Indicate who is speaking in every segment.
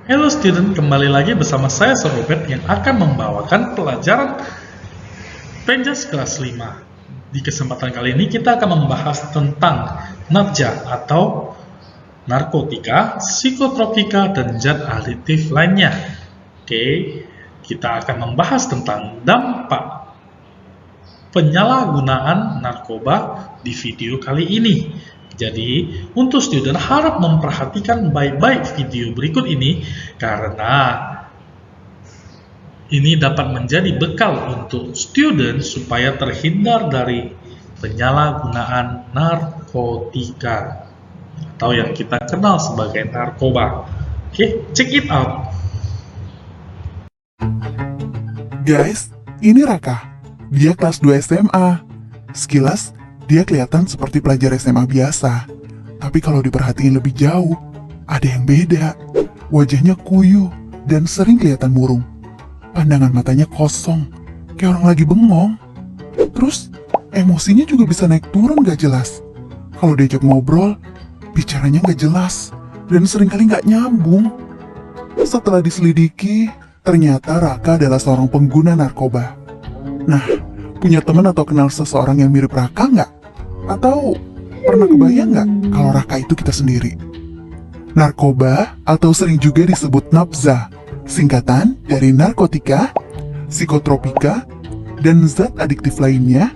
Speaker 1: Hello student, kembali lagi bersama saya Sir Robert yang akan membawakan pelajaran Penjas kelas 5. Di kesempatan kali ini kita akan membahas tentang nafza atau narkotika, psikotropika, dan zat aditif lainnya. Oke, kita akan membahas tentang dampak penyalahgunaan narkoba di video kali ini. Jadi, untuk student harap memperhatikan baik-baik video berikut ini karena ini dapat menjadi bekal untuk student supaya terhindar dari penyalahgunaan narkotika atau yang kita kenal sebagai narkoba. Oke, check it out.
Speaker 2: Guys, ini Raka. Dia kelas 2 SMA. Sekilas, dia kelihatan seperti pelajar SMA biasa. Tapi kalau diperhatiin lebih jauh, ada yang beda. Wajahnya kuyuh dan sering kelihatan murung. Pandangan matanya kosong, kayak orang lagi bengong. Terus, emosinya juga bisa naik turun gak jelas. Kalau diajak ngobrol, bicaranya gak jelas dan seringkali gak nyambung. Setelah diselidiki, ternyata Raka adalah seorang pengguna narkoba. Nah, punya teman atau kenal seseorang yang mirip Raka nggak? Atau pernah kebayang nggak kalau Raka itu kita sendiri? Narkoba atau sering juga disebut nafza, singkatan dari narkotika, psikotropika, dan zat adiktif lainnya,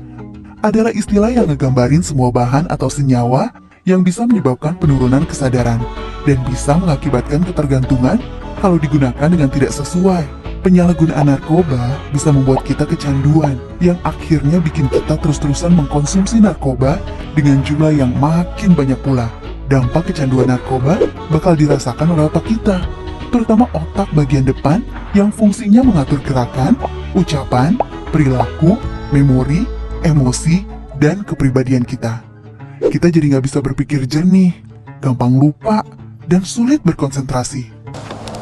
Speaker 2: adalah istilah yang ngegambarin semua bahan atau senyawa yang bisa menyebabkan penurunan kesadaran dan bisa mengakibatkan ketergantungan kalau digunakan dengan tidak sesuai. Penyalahgunaan narkoba bisa membuat kita kecanduan yang akhirnya bikin kita terus-terusan mengkonsumsi narkoba dengan jumlah yang makin banyak pula. Dampak kecanduan narkoba bakal dirasakan oleh otak kita, terutama otak bagian depan yang fungsinya mengatur gerakan, ucapan, perilaku, memori, emosi, dan kepribadian kita. Kita jadi nggak bisa berpikir jernih, gampang lupa, dan sulit berkonsentrasi.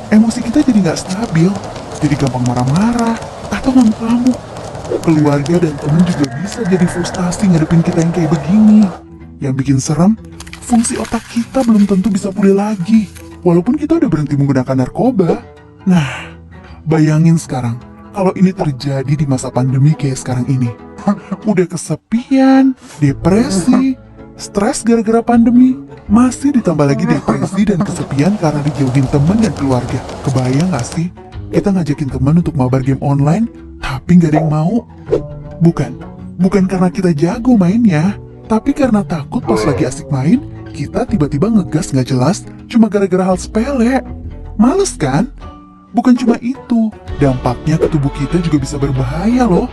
Speaker 2: Emosi kita jadi nggak stabil, jadi gampang marah-marah atau ngamuk-ngamuk. Keluarga dan temen juga bisa jadi frustasi ngadepin kita yang kayak begini. Yang bikin serem, fungsi otak kita belum tentu bisa pulih lagi, walaupun kita udah berhenti menggunakan narkoba. Nah, bayangin sekarang, kalau ini terjadi di masa pandemi kayak sekarang ini. Udah kesepian, depresi, stres gara-gara pandemi, masih ditambah lagi depresi dan kesepian karena dijauhin teman dan keluarga. Kebayang gak sih? Kita ngajakin teman untuk mabar game online, tapi gak ada yang mau. Bukan karena kita jago mainnya, tapi karena takut pas lagi asik main, kita tiba-tiba ngegas gak jelas cuma gara-gara hal sepele. Males kan? Bukan cuma itu, dampaknya ke tubuh kita juga bisa berbahaya loh.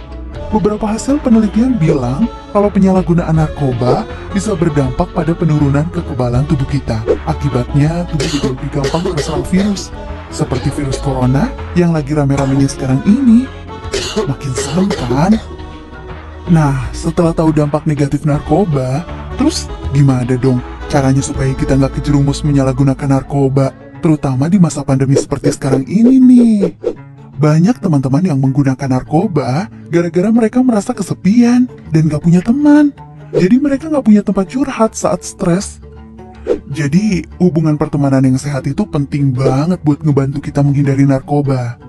Speaker 2: Beberapa hasil penelitian bilang kalau penyalahgunaan narkoba bisa berdampak pada penurunan kekebalan tubuh kita. Akibatnya, tubuh juga lebih gampang terserang virus, seperti virus corona yang lagi rame-ramenya sekarang ini. Makin serem kan? Nah, setelah tahu dampak negatif narkoba, terus gimana dong caranya supaya kita nggak kejerumus menyalahgunakan narkoba, terutama di masa pandemi seperti sekarang ini nih? Banyak teman-teman yang menggunakan narkoba gara-gara mereka merasa kesepian dan gak punya teman. Jadi mereka gak punya tempat curhat saat stres. Jadi hubungan pertemanan yang sehat itu penting banget buat ngebantu kita menghindari narkoba.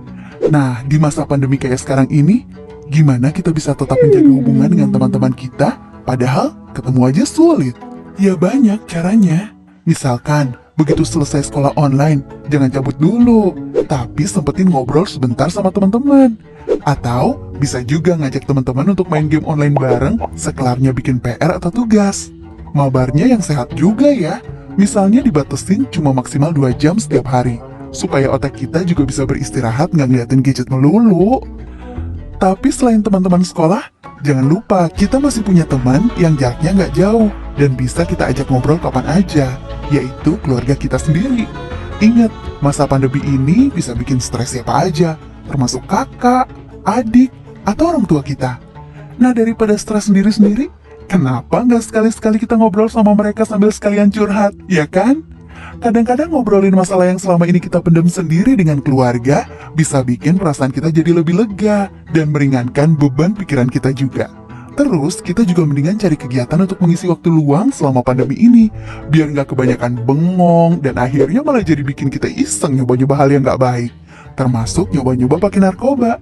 Speaker 2: Nah, di masa pandemi kayak sekarang ini, gimana kita bisa tetap menjaga hubungan dengan teman-teman kita, padahal ketemu aja sulit? Ya banyak caranya. Misalkan, begitu selesai sekolah online, jangan cabut dulu, tapi sempetin ngobrol sebentar sama teman-teman. Atau bisa juga ngajak teman-teman untuk main game online bareng sekelarnya bikin PR atau tugas. Mabarnya yang sehat juga ya, misalnya dibatesin cuma maksimal 2 jam setiap hari, supaya otak kita juga bisa beristirahat nggak ngeliatin gadget melulu. Tapi selain teman-teman sekolah, jangan lupa kita masih punya teman yang jaraknya nggak jauh dan bisa kita ajak ngobrol kapan aja, yaitu keluarga kita sendiri. Ingat, masa pandemi ini bisa bikin stres siapa aja, termasuk kakak, adik, atau orang tua kita. Nah, daripada stres sendiri-sendiri, kenapa nggak sekali-sekali kita ngobrol sama mereka sambil sekalian curhat, ya kan? Kadang-kadang ngobrolin masalah yang selama ini kita pendam sendiri dengan keluarga bisa bikin perasaan kita jadi lebih lega dan meringankan beban pikiran kita juga. Terus, kita juga mendingan cari kegiatan untuk mengisi waktu luang selama pandemi ini, biar nggak kebanyakan bengong, dan akhirnya malah jadi bikin kita iseng nyoba-nyoba hal yang nggak baik, termasuk nyoba-nyoba pakai narkoba.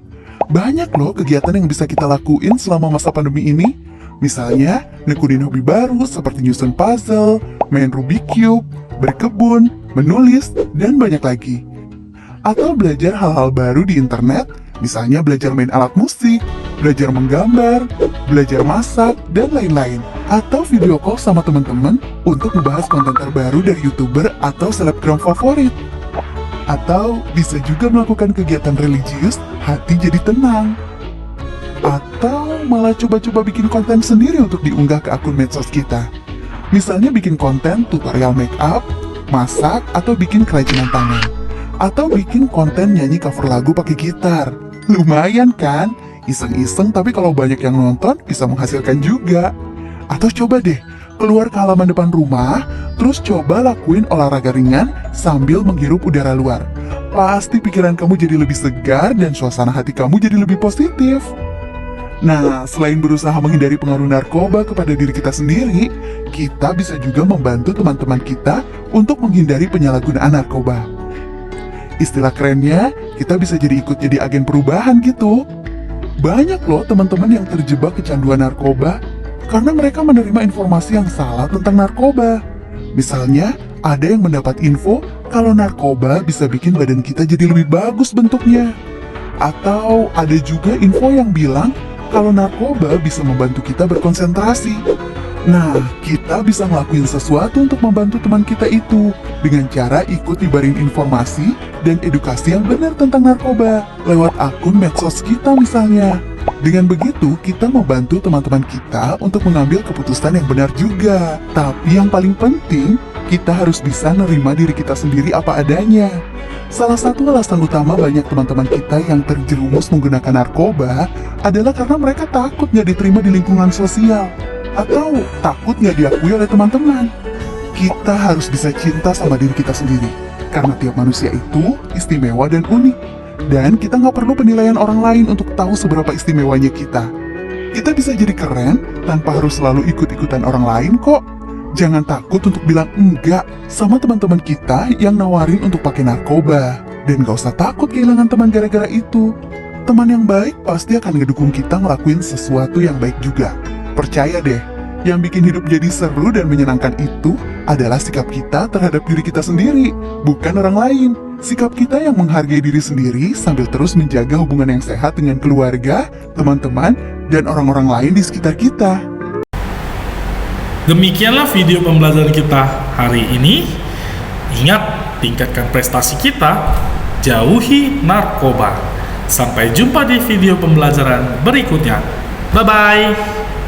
Speaker 2: Banyak loh kegiatan yang bisa kita lakuin selama masa pandemi ini. Misalnya, nekunin hobi baru seperti nyusun puzzle, main Rubik Cube, berkebun, menulis, dan banyak lagi. Atau belajar hal-hal baru di internet, misalnya belajar main alat musik, belajar menggambar, belajar masak, dan lain-lain. Atau video call sama teman-teman untuk membahas konten terbaru dari YouTuber atau selebgram favorit. Atau bisa juga melakukan kegiatan religius, hati jadi tenang. Atau malah coba-coba bikin konten sendiri untuk diunggah ke akun medsos kita. Misalnya bikin konten tutorial make up, masak, atau bikin kerajinan tangan. Atau bikin konten nyanyi cover lagu pakai gitar. Lumayan kan? Iseng-iseng, tapi kalau banyak yang nonton bisa menghasilkan juga. Atau coba deh, keluar ke halaman depan rumah, terus coba lakuin olahraga ringan sambil menghirup udara luar. Pasti pikiran kamu jadi lebih segar dan suasana hati kamu jadi lebih positif. Nah, selain berusaha menghindari pengaruh narkoba kepada diri kita sendiri, kita bisa juga membantu teman-teman kita untuk menghindari penyalahgunaan narkoba. Istilah kerennya, kita bisa jadi agen perubahan gitu. Banyak loh teman-teman yang terjebak kecanduan narkoba karena mereka menerima informasi yang salah tentang narkoba. Misalnya, ada yang mendapat info kalau narkoba bisa bikin badan kita jadi lebih bagus bentuknya. Atau ada juga info yang bilang kalau narkoba bisa membantu kita berkonsentrasi. Nah, kita bisa ngelakuin sesuatu untuk membantu teman kita itu dengan cara ikut dibarin informasi dan edukasi yang benar tentang narkoba lewat akun medsos kita misalnya. Dengan begitu, kita membantu teman-teman kita untuk mengambil keputusan yang benar juga. Tapi yang paling penting, kita harus bisa nerima diri kita sendiri apa adanya. Salah satu alasan utama banyak teman-teman kita yang terjerumus menggunakan narkoba adalah karena mereka takut nggak diterima di lingkungan sosial atau takut nggak diakui oleh teman-teman. Kita harus bisa cinta sama diri kita sendiri karena tiap manusia itu istimewa dan unik, dan kita nggak perlu penilaian orang lain untuk tahu seberapa istimewanya kita. Kita bisa jadi keren tanpa harus selalu ikut-ikutan orang lain kok. Jangan takut untuk bilang enggak sama teman-teman kita yang nawarin untuk pakai narkoba. Dan gak usah takut kehilangan teman gara-gara itu. Teman yang baik pasti akan ngedukung kita ngelakuin sesuatu yang baik juga. Percaya deh, yang bikin hidup jadi seru dan menyenangkan itu adalah sikap kita terhadap diri kita sendiri, bukan orang lain. Sikap kita yang menghargai diri sendiri sambil terus menjaga hubungan yang sehat dengan keluarga, teman-teman, dan orang-orang lain di sekitar kita.
Speaker 1: Demikianlah video pembelajaran kita hari ini. Ingat, tingkatkan prestasi kita, jauhi narkoba. Sampai jumpa di video pembelajaran berikutnya. Bye-bye.